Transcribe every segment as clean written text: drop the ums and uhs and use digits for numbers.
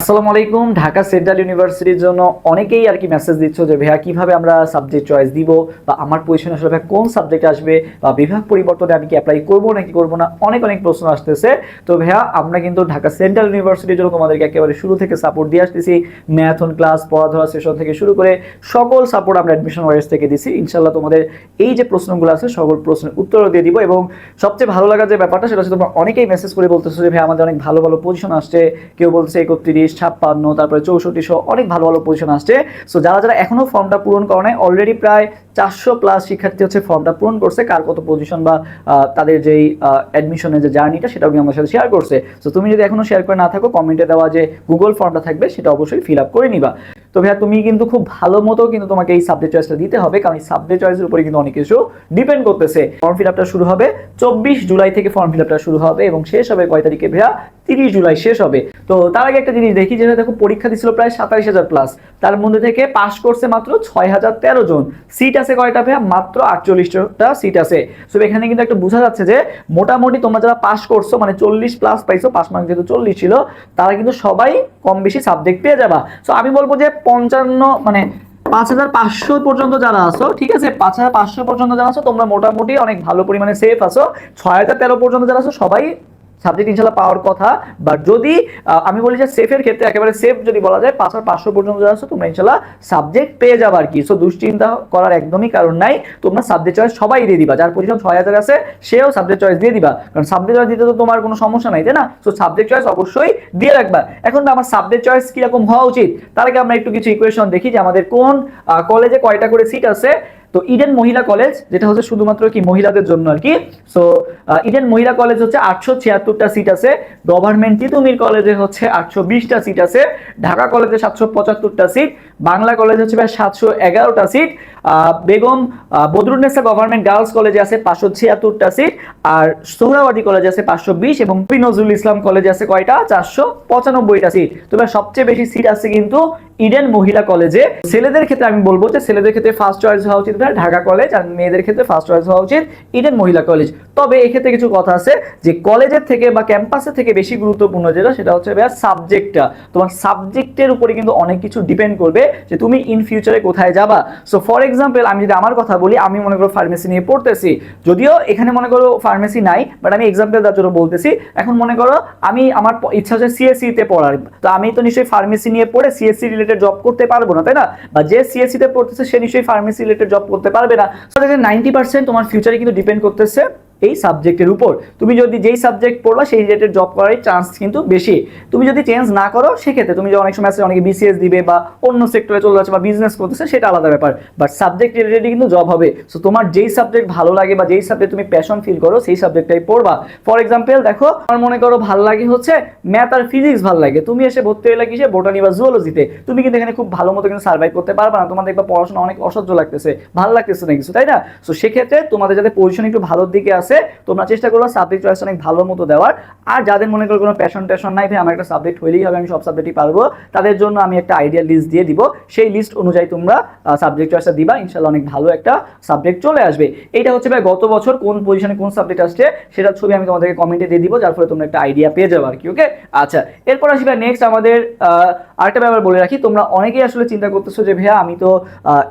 আসসালামু আলাইকুম। ঢাকা সেন্ট্রাল ইউনিভার্সিটির জন্য অনেকেই আর কি মেসেজ দিচ্ছ যে ভাইয়া কিভাবে আমরা সাবজেক্ট চয়েস দিব, বা আমার পজিশন আসলে ভাইয়া কোন সাবজেক্ট আসবে, বা বিভাগ পরিবর্তনে আমি কি অ্যাপ্লাই করবো নাকি করবো না, অনেক অনেক প্রশ্ন আসতেছে। তো ভাইয়া আমরা কিন্তু ঢাকা সেন্ট্রাল ইউনিভার্সিটির জন্য তোমাদেরকে একেবারে শুরু থেকে সাপোর্ট দিয়ে আসতেছি। ম্যাথন ক্লাস, পড়াধরা সেশন থেকে শুরু করে সকল সাপোর্ট আমরা অ্যাডমিশন ওয়াইজ থেকে দিছি। ইনশাল্লাহ তোমাদের এই যে প্রশ্নগুলো আছে সকল প্রশ্নের উত্তরও দিয়ে দিব। এবং সবচেয়ে ভালো লাগার যে ব্যাপারটা সেটা হচ্ছে তোমরা অনেকেই মেসেজ করে বলতেছো যে ভাই আমাদের অনেক ভালো ভালো পজিশন আসছে। কেউ বলছে 31, 56, তারপরে 64 সহ অনেক ভালো ভালো পজিশন আসছে। সো যারা যারা এখনো ফর্মটা পূরণ করে নাই, অলরেডি প্রায় 400+ শিক্ষার্থী হচ্ছে ফর্মটা পূরণ করছে। কার কত পজিশন বা তাদের যেই অ্যাডমিশনের যে জার্নিটা সেটাও আমাদের সাথে শেয়ার করছে। সো তুমি যদি এখনো শেয়ার করে না থাকো, কমেন্টে দেওয়া যে গুগল ফর্মটা থাকবে সেটা অবশ্যই ফিল আপ করে নিবা। তো ভাইয়া তুমি কিন্তু খুব ভালো মতো কিন্তু তোমাকে এই সাবজেক্ট চয়েসটা দিতে হবে, কারণ এই সাবজেক্ট চয়েসের উপরে কিন্তু অনেক কিছু ডিপেন্ড করতেছে। ফর্ম ফিল আপটা শুরু হবে 24 জুলাই থেকে, ফর্ম ফিল আপটা শুরু হবে এবং শেষ হবে কয় তারিখে ভাইয়া? 30 জুলাই শেষ হবে। তো তার আগে একটা জিনিস দেখি, যেটা দেখো পরীক্ষা দিছিল প্রায় 27,000+, তার মধ্যে থেকে পাস করছে মাত্র 6,013 জন। সিট আছে কয়টা ভাইয়া? মাত্র 48টা সিট আছে। সো এখানে কিন্তু একটা বোঝা যাচ্ছে যে মোটামুটি তোমরা যারা পাস করছো, মানে 40+ পাইছো, পাস মার্ক যেহেতু 40 ছিল, তারা কিন্তু সবাই কম বেশি সাবজেক্ট পেয়ে যাবা। সো আমি বলবো যে 55 মানে 5,500 পর্যন্ত যারা আছো, ঠিক আছে, 5,500 পর্যন্ত যারা আছো তোমরা মোটামুটি অনেক ভালো পরিমাণে সেফ আছো। 6,013 পর্যন্ত যারা আছো সবাই সাবজেক্ট ইনশাল্লাহ পাওয়ার কথা। বাট যদি আমি বলি যে সেফের ক্ষেত্রে, একেবারে সেফ যদি বলা যায়, 5,500 পর্যন্ত যারা আছো তোমরা ইনশাল্লাহ সাবজেক্ট পেয়ে যাবে আর কি। সো দুশ্চিন্তা করার একদমই কারণ নাই। তোমরা সাবজেক্ট চয়েস সবাই দিয়ে দিবা, যার পজিশন 6,000 আছে সেও সাবজেক্ট চয়েস দিয়ে দিবা, কারণ সাবজেক্ট চয়েস দিতে তো তোমার কোনো সমস্যা নাই, তাই না? সো সাবজেক্ট চয়েস অবশ্যই দিয়ে রাখবা। এখন আমার সাবজেক্ট চয়েস কিরকম হওয়া উচিত, তার আগে আমরা একটু কিছু ইকুয়েশন দেখি যে আমাদের কোন কলেজে কয়টা করে সিট আছে। তো ইডেন মহিলা কলেজ, যেটা হচ্ছে শুধুমাত্র কি মহিলাদের জন্য আর কি। সো ইডেন মহিলা কলেজ হচ্ছে 876টা সিট আছে। গভর্নমেন্ট তিতুমির কলেজে হচ্ছে 820টা সিট আছে। ঢাকা কলেজে 775টা সিট। বাংলা কলেজ হচ্ছে প্রায় 711টা seat. Begum Badrunnesa government girls কলেজে আছে 576টা সিট। আর সোহরাওয়ার্দী কলেজে আছে 520, এবং নজরুল ইসলাম কলেজে আছে কয়টা? 495টা সিট। তবে সবচেয়ে বেশি সিট আছে কিন্তু ইডেন মহিলা কলেজে। ছেলেদের ক্ষেত্রে আমি বলবো যে ছেলেদের ক্ষেত্রে ফার্স্ট চয়েস হওয়া উচিত ঢাকা কলেজ, আর মেয়েদের ক্ষেত্রে ফার্স্ট চয়েস হওয়া উচিত ইডেন মহিলা কলেজ। তবে এক্ষেত্রে কিছু কথা আছে যে কলেজের থেকে বা ক্যাম্পাসের থেকে বেশি গুরুত্বপূর্ণ যেটা, সেটা হচ্ছে ভাইয়া সাবজেক্টটা। তোমার সাবজেক্টের উপরে কিন্তু অনেক কিছু ডিপেন্ড করবে যে তুমি ইন ফিউচারে কোথায় যাবা। সো ফর এক্সাম্পল আমি যদি আমার কথা বলি, আমি মনে করো ফার্মেসি নিয়ে পড়তেছি, যদিও এখানে মনে করো ফার্মেসি নাই, বাট আমি এক্সাম্পল দেওয়ার জন্য বলতেছি। এখন মনে করো আমার ইচ্ছা হচ্ছে সিএসসি তে পড়ার, তো আমি তো নিশ্চয়ই ফার্মেসি নিয়ে পড়ে সিএসসি রিলেটেড জব করতে পারবো না, তাই না? বা যে সিএসসি তে পড়তেছে সে নিশ্চয়ই ফার্মেসি রিলেটেড জব করতে পারবে না। সো 90% তোমার ফিউচারে কিন্তু ডিপেন্ড করতেছে এই সাবজেক্টের উপর। তুমি যদি যেই সাবজেক্ট পড়বা সেই রিলেটেড জব করার চান্স কিন্তু বেশি। তুমি যদি চেঞ্জ না করো সেক্ষেত্রে তুমি যে অনেক সময় আছে অনেকে বিসিএস দিবে বা অন্য সেক্টরে চলে যাচ্ছে বা বিজনেস করতেছে, সেটা আলাদা ব্যাপার, বাট সাবজেক্ট রিলেটেড কিন্তু জব হবে। সো তোমার যেই সাবজেক্ট ভালো লাগে বা যেই সাবজেক্ট তুমি প্যাশন ফিল করো সেই সাবজেক্টটাই পড়বা। ফর এক্সাম্পল দেখো, আমার মনে করো ভালো লাগে হচ্ছে ম্যাথ আর ফিজিক্স ভালো লাগে, তুমি এসে ভর্তি হলে কিসে? বোটানি বা জুওলজিতে। তুমি কিন্তু এখানে খুব ভালো মতো কিন্তু সার্ভাইভ করতে পারবে না, তোমার দেখবা পড়াশোনা অনেক অসহ্য লাগতেছে, ভালো লাগতেছে না কিছু, তাই না? সো সেক্ষেত্রে তোমাদের যাদের পজিশন একটু ভালোর দিকে আছে, তোমরা চেষ্টা করো সাবজেক্ট চয়েস অনেক ভালো মতো দেওয়ার। আর যাদের মনে করো কোনো প্যাশন নাই, ভাই আমার একটা সাবজেক্ট হইলেই হবে, আমি সব সাবজেক্টই পারবো, তাদের জন্য আমি একটা আইডিয়া লিস্ট দিয়ে দিব। সেই লিস্ট অনুযায়ী তোমরা সাবজেক্ট চয়েসটা দিবা, ইনশাআল্লাহ অনেক ভালো একটা সাবজেক্ট চলে আসবে। এইটা হচ্ছে ভাই গত বছর কোন পজিশনে কোন সাবজেক্ট আসছে সেটা ছবি আমি তোমাদেরকে কমেন্টে দিয়ে দিব, যার ফলে তোমরা একটা আইডিয়া পেয়ে যাবে আর কি। ওকে, আচ্ছা, এরপর আসি ভাই নেক্সট আমাদের আরেকটা ব্যাপার বলে রাখি। তোমরা অনেকেই আসলে চিন্তা করতেছো যে ভাইয়া আমি তো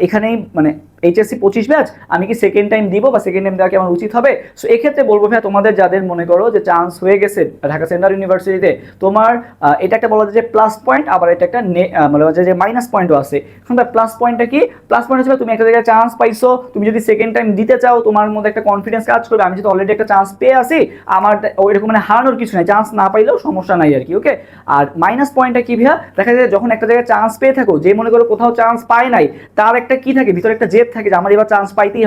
এখানেই মানে এইচএসসি 25 ব্যাচ, আমি কি সেকেন্ড টাইম দিব বা সেকেন্ড টাইম দেওয়া কি আমার উচিত হবে? সো এক্ষেত্রে বলবো ভাইয়া, তোমাদের যাদের মনে করো যে চান্স হয়ে গেছে ঢাকা সেন্ট্রাল ইউনিভার্সিটিতে, তোমার এটা একটা বলা যায় যে প্লাস পয়েন্ট, আবার এটা একটা বলা যায় যে মাইনাস পয়েন্টও আছে। এখন ভাই প্লাস পয়েন্টটা কি? প্লাস পয়েন্ট হচ্ছে তুমি একটা জায়গায় চান্স পাইছো, তুমি যদি সেকেন্ড টাইম দিতে চাও তোমার মধ্যে একটা কনফিডেন্স কাজ করবে, আমি যদি অলরেডি একটা চান্স পেয়ে আসি, আমার ওইরকম মানে হারানোর কিছু নাই, চান্স না পাইলেও সমস্যা নাই আর কি। ওকে, আর মাইনাস পয়েন্টটা কি ভাইয়া? দেখা যায় যখন একটা জায়গায় চান্স পেয়ে থাকো, যে মনে করো কোথাও চান্স পায় নাই, তার একটা কি থাকে ভিতরে, একটা জেদ থাকে যে আমার এবার চান্স পাইতেই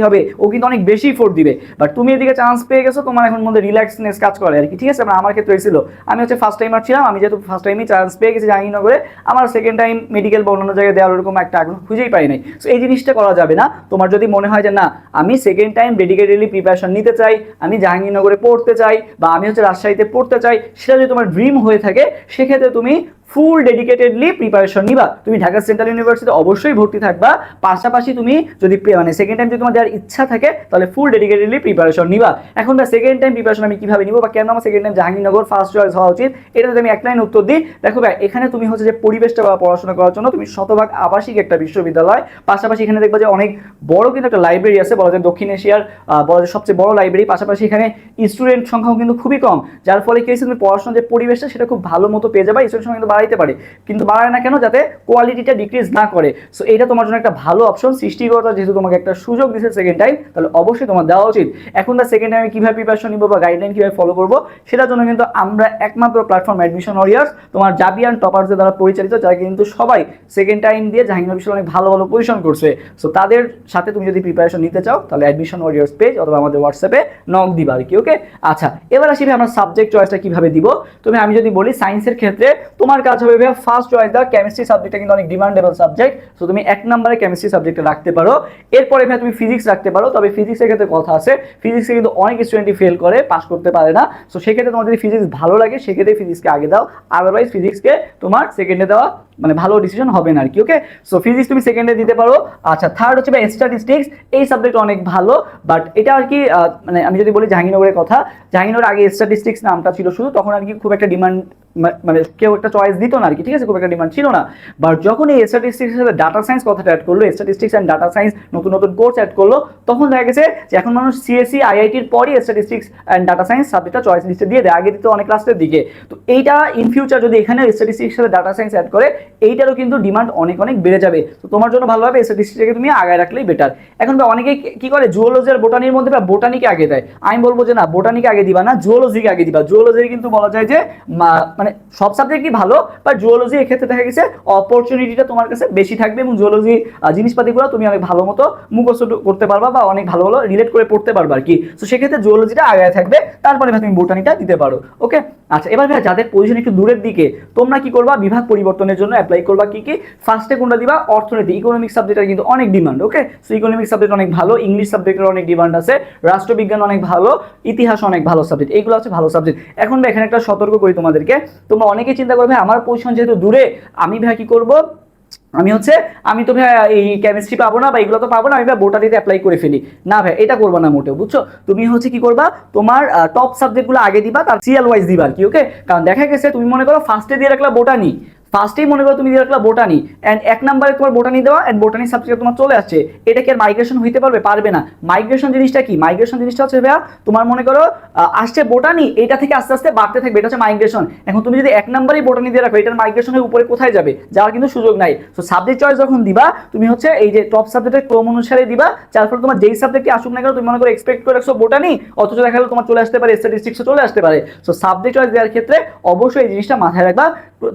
হবে, ও কিন্তু অনেক বেশি ফোর্স দিবে। বাট তুমি এদিকে চান্স পেয়ে গেছো, তোমার এখন মধ্যে রিল্যাক্সনেস কাজ করে আর কি, ঠিক আছে? আমার ক্ষেত্রে হয়েছিল, আমি হচ্ছে ফার্স্ট টাইমার ছিলাম, আমি যেহেতু ফার্স্ট টাইমই চান্স পেয়ে গেছি জাহাঙ্গীরনগরে, আমার সেকেন্ড টাইম মেডিকেল বা অন্যান্য জায়গায় দেওয়ার ওরকম একটা আগ্রহ খুঁজেই পাই নাই। সো এই জিনিসটা করা যাবে না। তোমার যদি মনে হয় যে না আমি সেকেন্ড টাইম ডেডিকেটেডলি প্রিপারেশন নিতে চাই, আমি জাহাঙ্গীরনগরে পড়তে চাই, বা আমি হচ্ছে রাজশাহীতে পড়তে চাই, সেটা যদি তোমার ড্রিম হয়ে থাকে, সেক্ষেত্রে তুমি ফুল ডেডিকেটেডলি প্রিপারেশন নিবা। তুমি ঢাকা সেন্ট্রাল ইউনিভার্সিটি অবশ্যই ভর্তি থাকবা, পাশাপাশি তুমি যদি মানে সেকেন্ড টাইম যদি তোমার দেওয়ার ইচ্ছা থাকে তাহলে ফুল ডেডিকেটেডলি প্রিপারেশন নিবা। এখন সেকেন্ড টাইম প্রিপারেশন আমি কিভাবে নিব বা কেন আমার second time Jahangirnagar first choice হওয়া উচিত, এটা যদি আমি এক লাইন উত্তর দিই, দেখো ভাই এখানে তুমি হচ্ছে যে পরিবেশটা বা পড়াশোনা করার জন্য তুমি শতভাগ আবাসিক একটা বিশ্ববিদ্যালয়, পাশাপাশি এখানে দেখবা যে অনেক বড় কিন্তু একটা লাইব্রেরি আছে, বলা যায় দক্ষিণ এশিয়ার বলা যায় সবচেয়ে বড় লাইব্রেরি, পাশাপাশি এখানে স্টুডেন্ট সংখ্যাও কিন্তু খুবই কম, যার ফলে কি হয়েছে তুমি পড়াশোনার যে পরিবেশটা সেটা খুব ভালো মতো পেয়ে যাবে। স্টুডেন্ট সংখ্যা কিন্তু বাড়াইতে পারে, কিন্তু বাড়ায় না কেন, যাতে কোয়ালিটিটা ডিক্রিজ না করে। সো এটা তোমার জন্য একটা ভালো অপশন, সৃষ্টিকর্তা যেহেতু তোমাকে একটা সুযোগ দিচ্ছে সেকেন্ড টাইম, তাহলে অবশ্যই তোমার দেওয়া উচিত। এখন সেকেন্ড টাইমে কিভাবে প্রিপারেশন নিব বা গাইডলাইন কিভাবে ফলো করবো, সেটার জন্য কিন্তু আমরা একমাত্র প্ল্যাটফর্ম অ্যাডমিশন ওয়ারিয়র্স, তোমার জাবিয়ান টপারসদের দ্বারা পরিচালিত, যারা কিন্তু সবাই সেকেন্ড টাইম দিয়ে জাহাঙ্গীরনগর বিশ্ববিদ্যালয়ে অনেক ভালো ভালো পজিশন করছে। সো তাদের সাথে তুমি যদি প্রিপারেশন নিতে চাও তাহলে অ্যাডমিশন ওয়ারিয়র্স পেজ অথবা আমাদের হোয়াটসঅ্যাপে নক দিবা আর কি। ওকে, আচ্ছা এবার আসি আমরা সাবজেক্ট চয়েসটা কিভাবে দিব। তুমি আমি যদি বলি সায়েন্সের ক্ষেত্রে তোমার কাজ হবে ভাইয়া ফার্স্ট চয়েস দাও, কেমিস্ট্রি সাবজেক্টটা কিন্তু অনেক ডিমান্ডেবল সাবজেক্ট, সো তুমি এক নম্বরে কেমিস্ট্রি সাবজেক্টটা রাখতে পারো। এরপরে ভাই তুমি ফিজিক্স রাখতে পারো, তবে ফিজিক্সের ক্ষেত্রে কথা আছে, ফিজিক্সে কিন্তু অনেক স্টুডেন্টই ফেল করে, পাস করতে পারে না। সো সেক্ষেত্রে তোমার যদি ফিজিক্স ভালো লাগে সেক্ষেত্রে ফিজিক্সকে আগে দাও, আদারওয়াইজ ফিজিক্সকে তোমার সেকেন্ডে দেওয়া মানে ভালো ডিসিশন হবে না আর কি। ওকে, সো ফিজিক্স তুমি সেকেন্ডে দিতে পারো। আচ্ছা থার্ড হচ্ছে ভাই স্ট্যাটিস্টিক্স, এই সাবজেক্ট অনেক ভালো, বাট এটা আর কি মানে আমি যদি বলি জাহাঙ্গীরনগরের কথা, জাহাঙ্গীরনগর আগে স্ট্যাটিস্টিক্স নামটা ছিল শুধু, তখন আর কি খুব একটা ডিমান্ড মানে কেউ একটা চয়েস দিত না আর কি, ঠিক আছে, খুব একটা ডিমান্ড ছিল না। বাট যখন এই স্ট্যাটিস্টিক্স এর সাথে ডাটা সায়েন্স কথাটা অ্যাড করলো, স্ট্যাটিস্টিক্স অ্যান্ড ডাটা সায়েন্স নতুন নতুন কোর্স অ্যাড করলো, তখন দেখা গেছে যে এখন মানুষ সিএসসি আইআইটির পরই স্ট্যাটিস্টিক্স অ্যান্ড ডাটা সায়েন্স সাবজেক্টটা চয়েস লিস্টে দিয়ে দেয়, আগে দিত অনেক লাস্টের দিকে। তো এইটা ইন ফিউচার যদি এখানে স্ট্যাটিস্টিক্স সাথে ডাটা সায়েন্স অ্যাড করে, এইটারও কিন্তু ডিমান্ড অনেক অনেক বেড়ে যাবে। তো তোমার জন্য ভালো হবে স্ট্যাটিস্টিক্সকে তুমি আগায় রাখলেই বেটার। এখন অনেকেই কি করে জুওলজি আর বোটানির মধ্যে বা বোটানিকে আগে দেয়, আমি বলবো যে না, বোটানিকে আগে দিবা না, জুওলজিকে আগে দিবা। জুওলজি কিন্তু বলা যায় যে মানে সব সাবজেক্টই ভালো, বাট জুওলজি এক্ষেত্রে দেখা গেছে অপরচুনিটিটা তোমার কাছে বেশি থাকবে, এবং জুওলজি জিনিসপাতিগুলো তুমি অনেক ভালো মতো মুখস্থ করতে পারবা বা অনেক ভালো ভালো রিলেট করে পড়তে পারবা আর কি। তো সেক্ষেত্রে জুওলজিটা আগায় থাকবে, তারপরে তুমি বোটানিটা দিতে পারো। ওকে, আচ্ছা এবার ভাই যাদের পজিশন একটু দূরের দিকে, তোমরা কি করবা, বিভাগ পরিবর্তনের জন্য অ্যাপ্লাই করবা। কি কি ফার্স্টে কোনটা দিবা, অর্থনীতি, ইকোনমিক্স সাবজেক্টের কিন্তু অনেক ডিমান্ড। ওকে, সো ইকোনমিক্স সাবজেক্ট অনেক ভালো, ইংলিশ সাবজেক্টের অনেক ডিমান্ড আছে, রাষ্ট্রবিজ্ঞান অনেক ভালো, ইতিহাস অনেক ভালো সাবজেক্ট, এইগুলো হচ্ছে ভালো সাবজেক্ট। এখন এখানে একটা সতর্ক করি তোমাদেরকে, তোমরা অনেকেই চিন্তা করবে আমার পজিশন যেহেতু দূরে, আমি ভাই কি করব, আমি তো ভাই এই কেমিস্ট্রি পাবো না বা এগুলো তো পাবো না, আমি ভাই বোটানিতে অ্যাপ্লাই করে ফেলি। না ভাই, এটা করবো না মোটেও, বুঝছো। তুমি হচ্ছে কি করবা, তোমার টপ সাবজেক্টগুলো আগে দিবা, তার সিরিয়াল ওয়াইজ দিবা আর কি। ওকে, কারণ দেখা গেছে তুমি মনে করো ফার্স্টে দিয়ে রাখলা বোটানি, ফার্স্টেই মনে করো তুমি দিয়ে রাখলা বোটানি, অ্যান্ড এক নম্বরে তোমার বোটানি দেওয়া, অ্যান্ড বোটানি সাবজেক্ট তোমার চলে আসছে, এটা কি আর মাইগ্রেশন হইতে পারবে? পারবে না। মাইগ্রেশন জিনিসটা কি, মাইগ্রেশন জিনিসটা হচ্ছে ভাইয়া তোমার মনে করো আসছে বোটানি, এটা থেকে আস্তে আস্তে বাড়তে থাকবে, এটা হচ্ছে মাইগ্রেশন। এখন তুমি যদি এক নম্বরেই বোটানি দিয়ে রাখো, এটার মাইগ্রেশনের উপরে কোথায় যাবে, যাওয়ার কিন্তু সুযোগ নাই। তো সাবজেক্ট চয়েস যখন দিবা, তুমি হচ্ছে এই যে টপ সাবজেক্টের ক্রম অনুসারে দিবা, যার ফলে তোমার যেই সাবজেক্টই আসুক না কেন, তুমি মনে করো এক্সপেক্ট করে রাখছো বোটানি, অথচ দেখা গেলো তোমার চলে আসতে পারে স্ট্যাটিস্টিক্সও চলে আসতে পারে। সো সাবজেক্ট চয়েস দেওয়ার ক্ষেত্রে অবশ্যই এই জিনিসটা মাথায় রাখবা,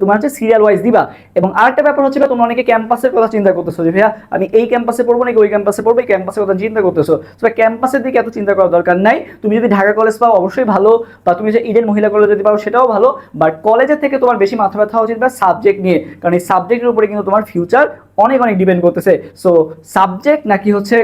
তোমার হচ্ছে সিরিয়াল ওয়াইজ দিবা। এবং আরেকটা ব্যাপার হচ্ছে তোমরা অনেকে ক্যাম্পাসের কথা চিন্তা করতেছো যে ভাইয়া আমি এই ক্যাম্পাসে পড়বো নাকি ওই ক্যাম্পাসে পড়বো, এই ক্যাম্পাসের কথা চিন্তা করতেছো। তবে ক্যাম্পাসের দিকে এত চিন্তা করার দরকার নাই, তুমি যদি ঢাকা কলেজ পাও অবশ্যই ভালো, বা তুমি যে ইডেন মহিলা কলেজ যদি পাও সেটাও ভালো, বাট কলেজের থেকে তোমার বেশি মাথা ব্যথা উচিত বা সাবজেক্ট নিয়ে, কারণ এই সাবজেক্টের উপরে কিন্তু তোমার ফিউচার অনেক অনেক ডিপেন্ড করতেছে। সো সাবজেক্ট নাকি হচ্ছে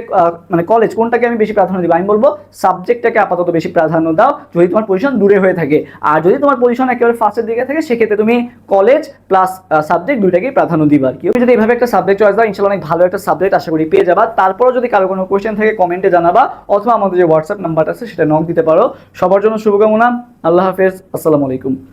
মানে কলেজ, কোনটাকে আমি বেশি প্রাধান্য দিব, আমি বলবো সাবজেক্টটাকে আপাতত বেশি প্রাধান্য দাও যদি তোমার পজিশন দূরে হয়ে থাকে। আর যদি তোমার পজিশন একেবারে ফার্স্টের দিকে থাকে, সেক্ষেত্রে তুমি কলেজ প্লাস সাবজেক্ট দুইটাকেই প্রাধান্য দিবা আর কি। তুমি যদি এইভাবে একটা সাবজেক্ট চয়েস দাও, ইনশাআল্লাহ অনেক ভালো একটা সাবজেক্ট আশা করি পেয়ে যাবা। তারপরও যদি কারো কোনো কোয়েশ্চেন থাকে কমেন্টে জানাবা, অথবা আমাদের যে হোয়াটসঅ্যাপ নাম্বারটা আছে সেটা নক দিতে পারো। সবার জন্য শুভকামনা, আল্লাহ হাফেজ, আসসালামু আলাইকুম।